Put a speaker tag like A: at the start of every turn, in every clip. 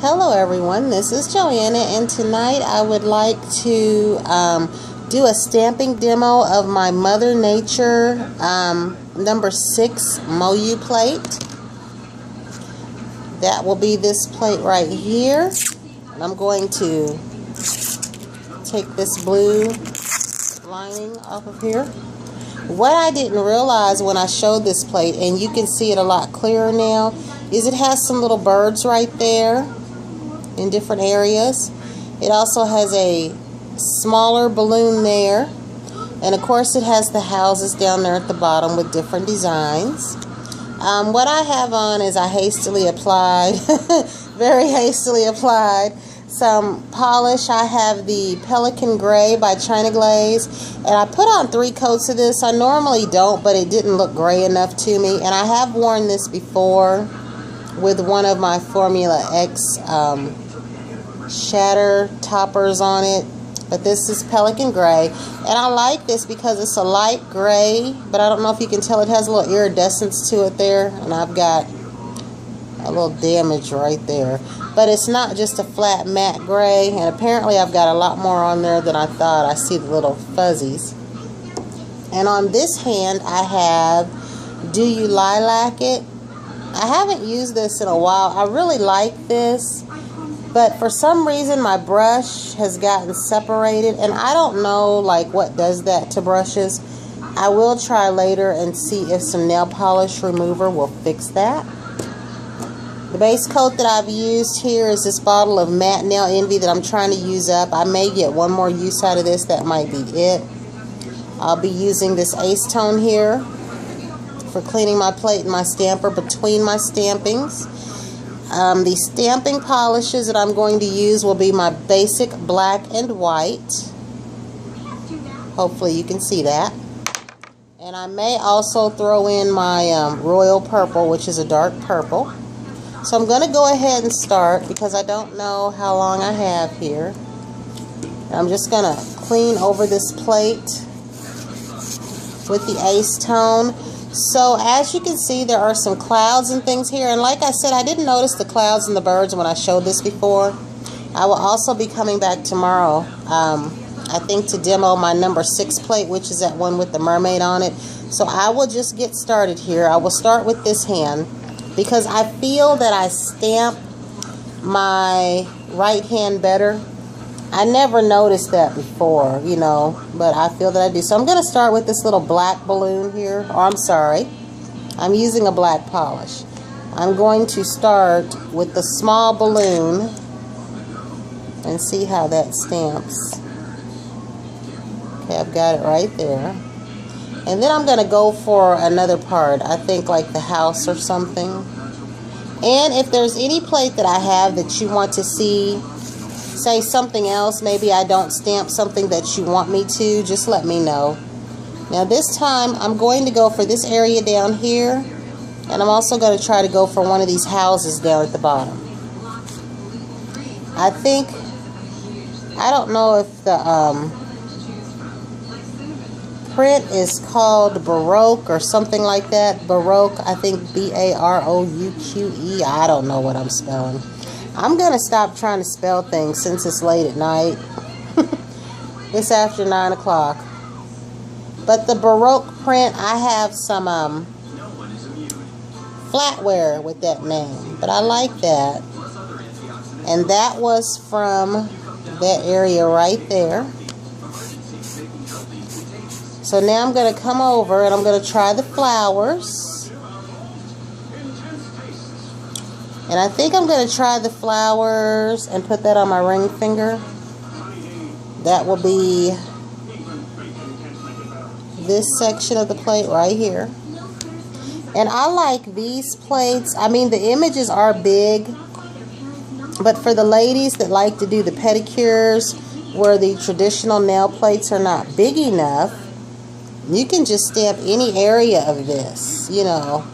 A: Hello everyone, this is Joanna, and tonight I would like to do a stamping demo of my Mother Nature number 6 Moyou plate. That will be this plate right here. And I'm going to take this blue lining off of here. What I didn't realize when I showed this plate, and you can see it a lot clearer now, is it has some little birds right there in different areas. It also has a smaller balloon there, and of course it has the houses down there at the bottom with different designs. What I have on is I hastily applied, very hastily applied, some polish. I have the Pelican Gray by China Glaze, and I put on 3 coats of this. I normally don't, but it didn't look gray enough to me, and I have worn this before with one of my Formula X shatter toppers on it, but this is Pelican Gray, and I like this because it's a light gray, but I don't know if you can tell, it has a little iridescence to it there, and I've got a little damage right there, but it's not just a flat matte gray, and apparently I've got a lot more on there than I thought. I see the little fuzzies. And on this hand I have Do You Lilac It. I haven't used this in a while. I really like this, but for some reason my brush has gotten separated, and I don't know like what does that to brushes. I will try later and see if some nail polish remover will fix that. The base coat that I've used here is this bottle of Matte Nail Envy that I'm trying to use up. I may get one more use out of this. That might be it. I'll be using this Acetone here for cleaning my plate and my stamper between my stampings. The stamping polishes that I'm going to use will be my basic black and white. Hopefully you can see that. And I may also throw in my royal purple, which is a dark purple. So I'm going to go ahead and start because I don't know how long I have here. I'm just going to clean over this plate with the Acetone. So as you can see, there are some clouds and things here, and like I said, I didn't notice the clouds and the birds when I showed this before. I will also be coming back tomorrow, I think, to demo my number 6 plate, which is that one with the mermaid on it. So I will just get started here. I will start with this hand because I feel that I stamp my right hand better. I never noticed that before, you know, but I feel that I do. So I'm going to start with this little black balloon here. Or I'm sorry, I'm using a black polish. I'm going to start with the small balloon and see how that stamps. Okay, I've got it right there. And then I'm going to go for another part, I think like the house or something. And if there's any plate that I have that you want to see, say something else, maybe I don't stamp something that you want me to, just let me know. Now this time I'm going to go for this area down here, and I'm also going to try to go for one of these houses down at the bottom. I think, I don't know if the print is called Baroque or something like that. Baroque, I think B-A-R-O-U-Q-E. I don't know what I'm spelling. I'm going to stop trying to spell things since it's late at night. It's after 9 o'clock. But the Baroque print, I have some flatware with that name. But I like that. And that was from that area right there. So now I'm going to come over and I'm going to try the flowers. And I think I'm going to try the flowers and put that on my ring finger. That will be this section of the plate right here. And I like these plates. I mean, the images are big. But for the ladies that like to do the pedicures where the traditional nail plates are not big enough, you can just stamp any area of this, you know.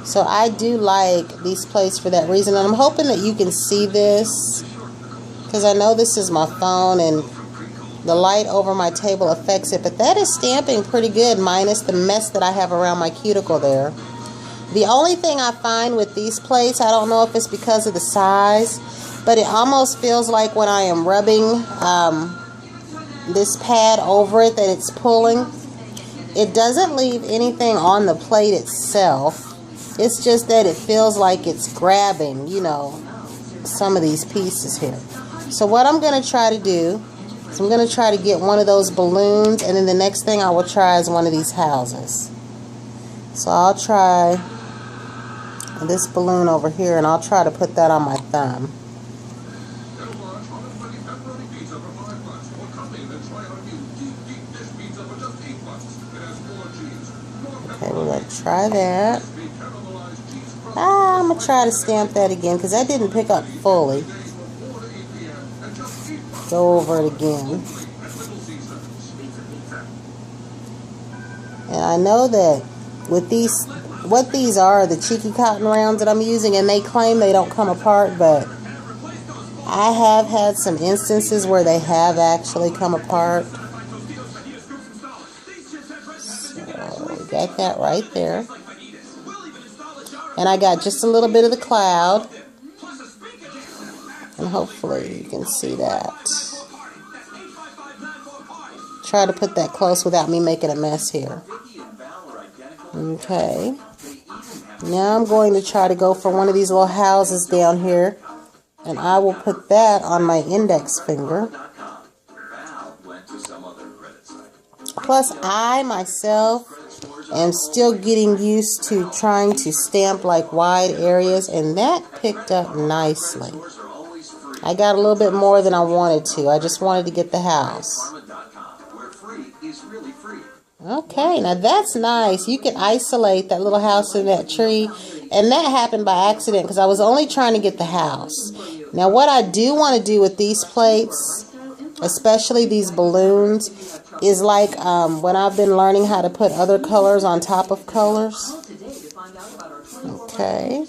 A: So I do like these plates for that reason, and I'm hoping that you can see this because I know this is my phone and the light over my table affects it, but that is stamping pretty good minus the mess that I have around my cuticle there. The only thing I find with these plates, I don't know if it's because of the size, but it almost feels like when I am rubbing this pad over it that it's pulling. It doesn't leave anything on the plate itself. It's just that it feels like it's grabbing, you know, some of these pieces here. So what I'm going to try to do is I'm going to try to get one of those balloons, and then the next thing I will try is one of these houses. So I'll try this balloon over here, and I'll try to put that on my thumb. Okay, we're going to try that. I'm going to try to stamp that again because that didn't pick up fully. Go over it again. And I know that with these, what these are the cheeky cotton rounds that I'm using, and they claim they don't come apart, but I have had some instances where they have actually come apart. So we got that right there. And I got just a little bit of the cloud. And hopefully you can see that. Try to put that close without me making a mess here. Okay. Now I'm going to try to go for one of these little houses down here. And I will put that on my index finger. Plus, I myself am still getting used to trying to stamp like wide areas, and that picked up nicely. I got a little bit more than I wanted to. I just wanted to get the house. Okay, now that's nice. You can isolate that little house in that tree, and that happened by accident because I was only trying to get the house. Now what I do want to do with these plates, especially these balloons, is like when I've been learning how to put other colors on top of colors. Okay.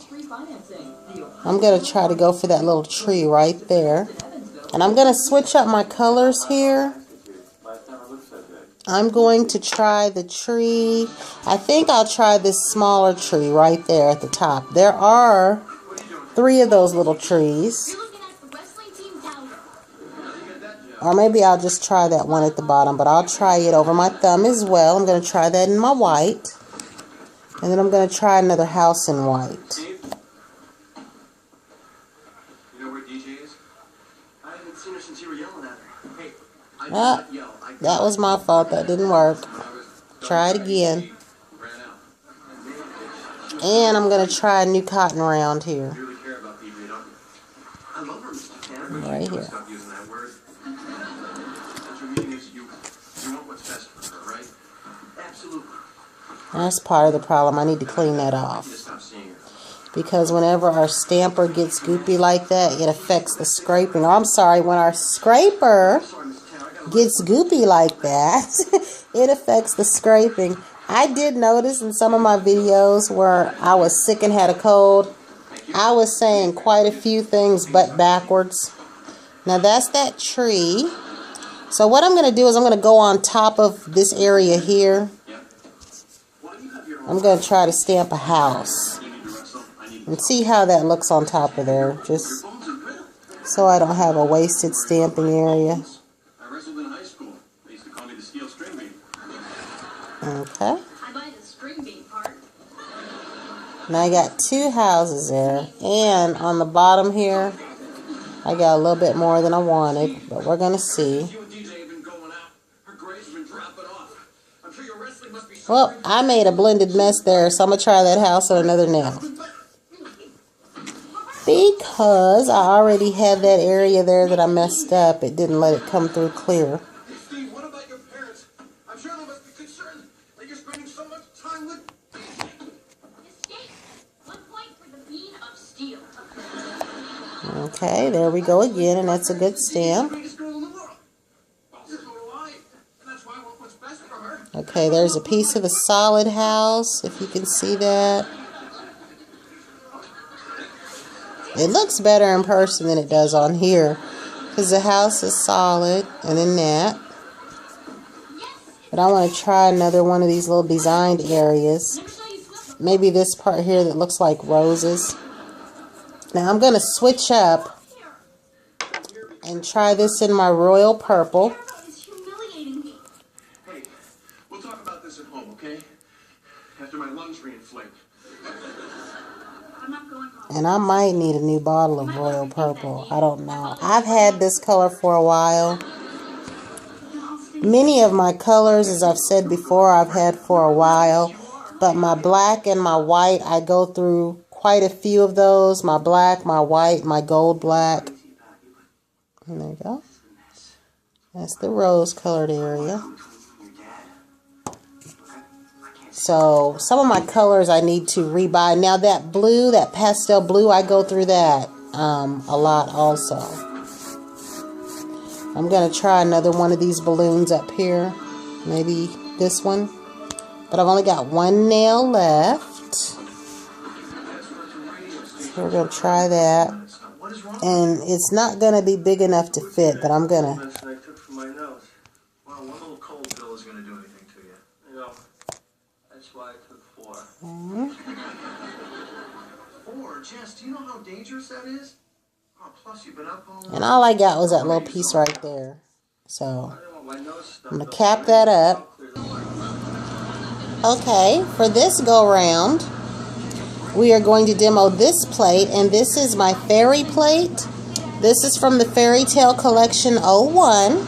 A: I'm going to try to go for that little tree right there. And I'm going to switch up my colors here. I'm going to try the tree. I think I'll try this smaller tree right there at the top. There are 3 of those little trees. Or maybe I'll just try that one at the bottom, but I'll try it over my thumb as well. I'm going to try that in my white. And then I'm going to try another house in white.
B: You know where DJ is? I haven't seen her since you were yelling at her. Hey,
A: that was my fault. That didn't work. Try it again. And I'm going to try a new cotton round here. Right here. That's part of the problem. I need to clean that off. Because whenever our stamper gets goopy like that, it affects the scraping. Oh, I'm sorry, when our scraper gets goopy like that, it affects the scraping. I did notice in some of my videos where I was sick and had a cold, I was saying quite a few things but backwards. Now that's that tree. So what I'm going to do is I'm going to go on top of this area here. I'm going to try to stamp a house. And see how that looks on top of there. Just so I don't have a wasted stamping area. Okay. Now I got 2 houses there. And on the bottom here, I got a little bit more than I wanted. But we're going to see. Well, I made a blended mess there, so I'm going to try that house on another nail. Because I already had that area there that I messed up, it didn't let it come through clear.
B: Steve, what about your parents? I'm sure they must be concerned that you're spending so much time with...
C: Mistake. 1 point for the bean of steel.
A: Okay, there we go again, and that's a good stamp. Okay, there's a piece of a solid house, if you can see that. It looks better in person than it does on here, because the house is solid, and then that. But I want to try another one of these little designed areas. maybe this part here that looks like roses. Now I'm going to switch up and try this in my royal purple.
C: It's humiliating me.
B: Hey, we'll talk about this at home, okay? After my lungs reinflate.
C: I'm not going home.
A: And I might need a new bottle of royal purple. I don't know. I've had this color for a while. Many of my colors, as I've said before, I've had for a while. But my black and my white, I go through quite a few of those. My black, my white, my gold black. And there you go. That's the rose-colored area. So some of my colors I need to rebuy. Now that blue, that pastel blue, I go through that a lot also. I'm going to try another one of these balloons up here. Maybe this one. But I've only got one nail left. So we're going to try that. And it's not going to be big enough to fit, but I'm going to...
B: I took from my nose. Well, one little cold pill is going to do anything to you. You know, that's why I took 4. 4? Jess, do you know how dangerous that is? Oh, plus you've been up all night.
A: And all I got was that little piece right there. So I'm going to cap that up. Okay, for this go-round, we are going to demo this plate, and this is my fairy plate. This is from the Fairytale Collection 01.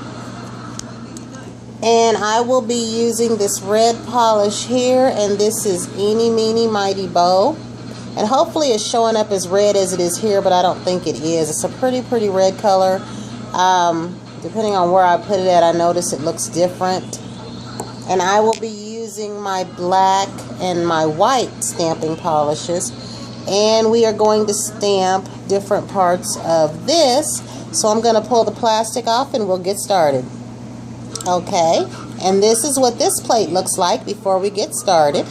A: And I will be using this red polish here, and this is Eeny, Meeny, Mighty Bow. And hopefully it's showing up as red as it is here, but I don't think it is. It's a pretty red color. Depending on where I put it at, I notice it looks different. And I will be using my black and my white stamping polishes. And we are going to stamp different parts of this. So I'm going to pull the plastic off and we'll get started. Okay, and this is what this plate looks like before we get started.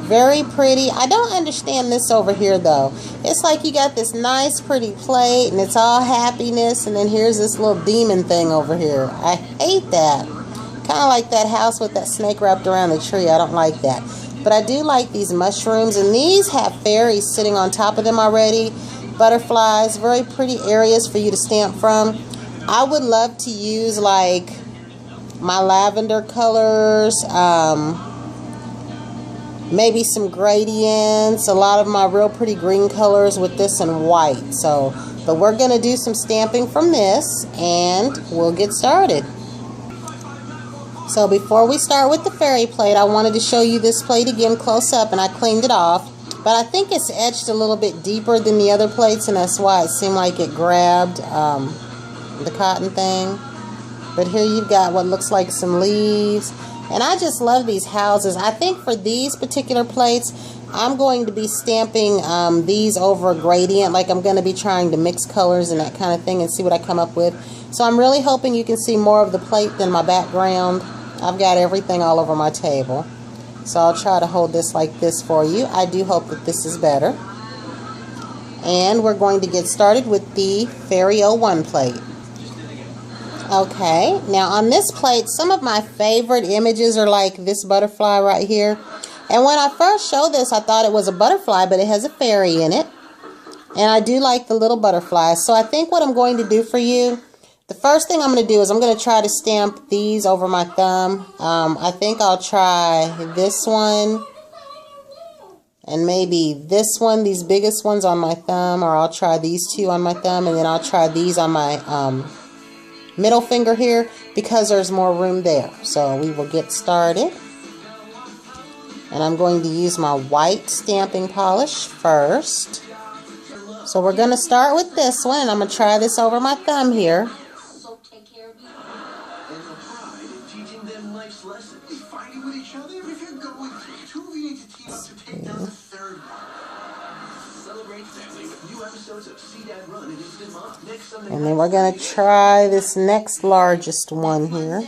A: Very pretty. I don't understand this over here though. It's like you got this nice pretty plate and it's all happiness, and then here's this little demon thing over here. I hate that. Kind of like that house with that snake wrapped around the tree. I don't like that. But I do like these mushrooms, and these have fairies sitting on top of them already. Butterflies, very pretty areas for you to stamp from. I would love to use like my lavender colors, maybe some gradients, a lot of my real pretty green colors with this and white. So, but we're going to do some stamping from this and we'll get started. So before we start with the fairy plate, I wanted to show you this plate again close up, and I cleaned it off. But I think it's etched a little bit deeper than the other plates, and that's why it seemed like it grabbed the cotton thing. But here you've got what looks like some leaves. And I just love these houses. I think for these particular plates, I'm going to be stamping these over a gradient. Like I'm going to be trying to mix colors and that kind of thing and see what I come up with. So I'm really hoping you can see more of the plate than my background. I've got everything all over my table. So I'll try to hold this like this for you. I do hope that this is better. And we're going to get started with the Fairy 01 plate. Okay, now on this plate, some of my favorite images are like this butterfly right here. And when I first showed this, I thought it was a butterfly, but it has a fairy in it. And I do like the little butterflies. So I think what I'm going to do for you, the first thing I'm going to do is I'm going to try to stamp these over my thumb. I think I'll try this one and maybe this one, these biggest ones on my thumb, or I'll try these two on my thumb, and then I'll try these on my middle finger here because there's more room there. So we will get started. And I'm going to use my white stamping polish first. So we're going to start with this one, and I'm going to try this over my thumb here.
C: So take care of me.
B: And the pride in teaching them life's lessons. Fighting with each other? If you're going to, two of you need to team up to take down the third one. Celebrate family with new episodes of See Dad Run and Instant Mom next Sunday.
A: And then we're going to try this next largest one here.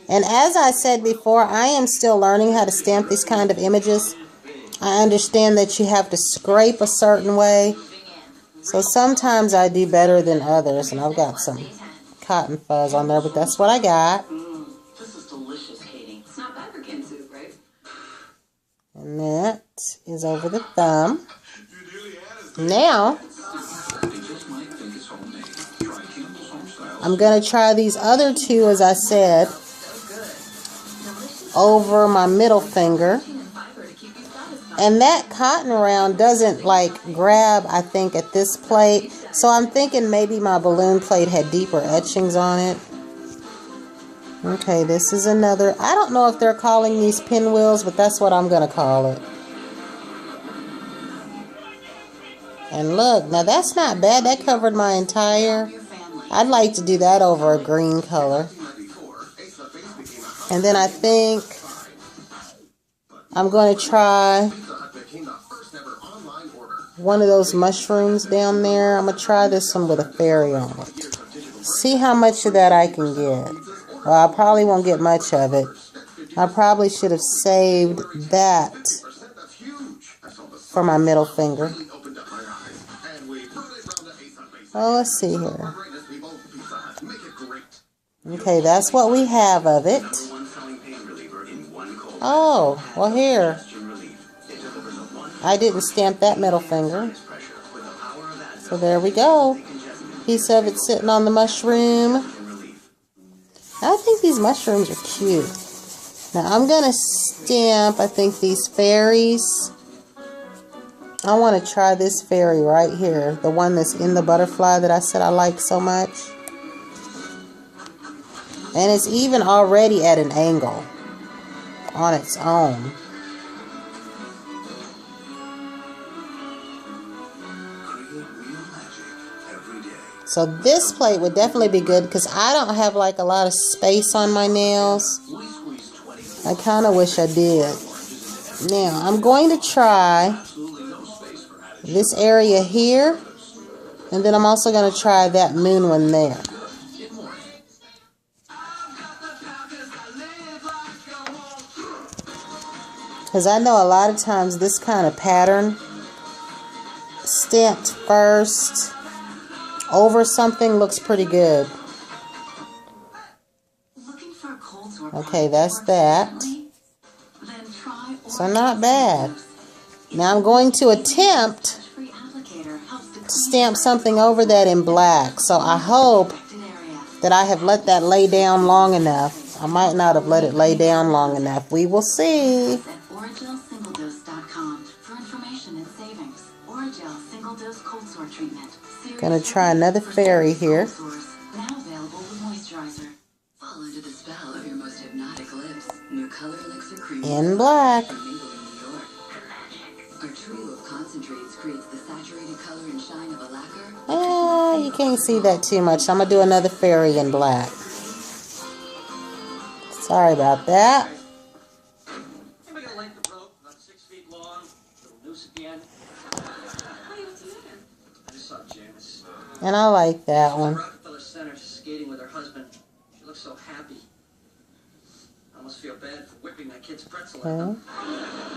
A: And as I said before, I am still learning how to stamp these kind of images. I understand that you have to scrape a certain way. So sometimes I do better than others. And I've got some cotton fuzz on there, but that's what I got.
C: This is delicious, Katie. It's not pelican soup, right?
A: That is over the thumb. Now, I'm going to try these other two, as I said, over my middle finger. And that cotton round doesn't like grab, I think, at this plate. So I'm thinking maybe my balloon plate had deeper etchings on it. Okay, this is another. I don't know if they're calling these pinwheels, but that's what I'm going to call it. And look, now that's not bad. That covered my entire. I'd like to do that over a green color. And then I think I'm going to try one of those mushrooms down there. I'm going to try this one with a fairy on it. See how much of that I can get. Well, I probably won't get much of it. I probably should have saved that for my middle finger. Oh, let's see here. Okay, that's what we have of it. Oh, well here. I didn't stamp that middle finger. So there we go. Piece of it sitting on the mushroom. I think these mushrooms are cute. Now I'm going to stamp, I think, these fairies. I want to try this fairy right here. The one that's in the butterfly that I said I like so much. And it's even already at an angle on its own. So this plate would definitely be good because I don't have like a lot of space on my nails. I kind of wish I did. Now I'm going to try this area here, and then I'm also going to try that moon one there. Because I know a lot of times this kind of pattern, stamped first over something, looks pretty good. Okay, that's that. So not bad. Now I'm going to attempt to stamp something over that in black. So I hope that I have let that lay down long enough. I might not have let it lay down long enough. We will see. Gonna try another fairy here. In black. You can't see that too much. So I'm gonna do another fairy in black. Sorry about that. And I like that one.
B: Skating with her husband. She looks so happy. I almost feel bad for whipping that kid's pretzel at them. I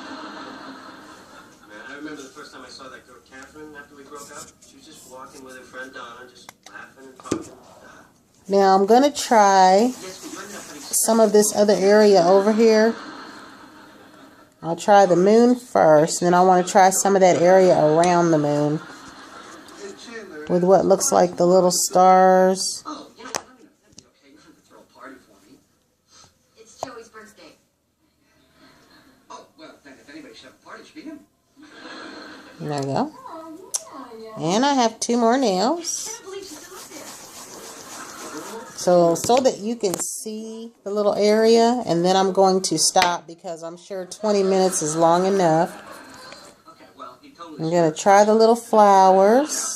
B: remember the first time I saw that girl, Catherine, after we broke up. She was just walking with her friend Donna, just laughing and talking.
A: Now I'm going to try some of this other area over here. I'll try the moon first, and then I want to try some of that area around the moon with what looks like the little stars.
B: Oh, yeah, that'd be okay. You have to throw a party for me.
C: It's Joey's birthday.
B: Oh, well, then if anybody should have a party, it should be him.
A: There we go. And I have two more nails. So that you can see the little area, and then I'm going to stop because I'm sure 20 minutes is long enough. I'm going to try the little flowers.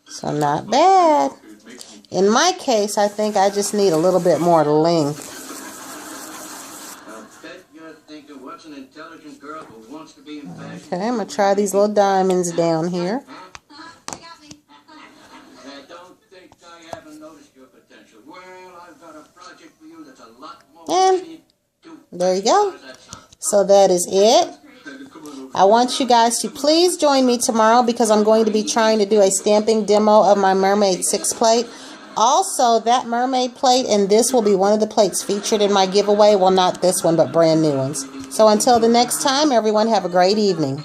A: So not bad. In my case, I think I just need a little bit more length. Okay, I'm going to try these little diamonds down here. And there you go. So that is it. I want you guys to please join me tomorrow because I'm going to be trying to do a stamping demo of my Mermaid 6 plate. Also, that mermaid plate and this will be one of the plates featured in my giveaway. Well, not this one, but brand new ones. So until the next time, everyone have a great evening.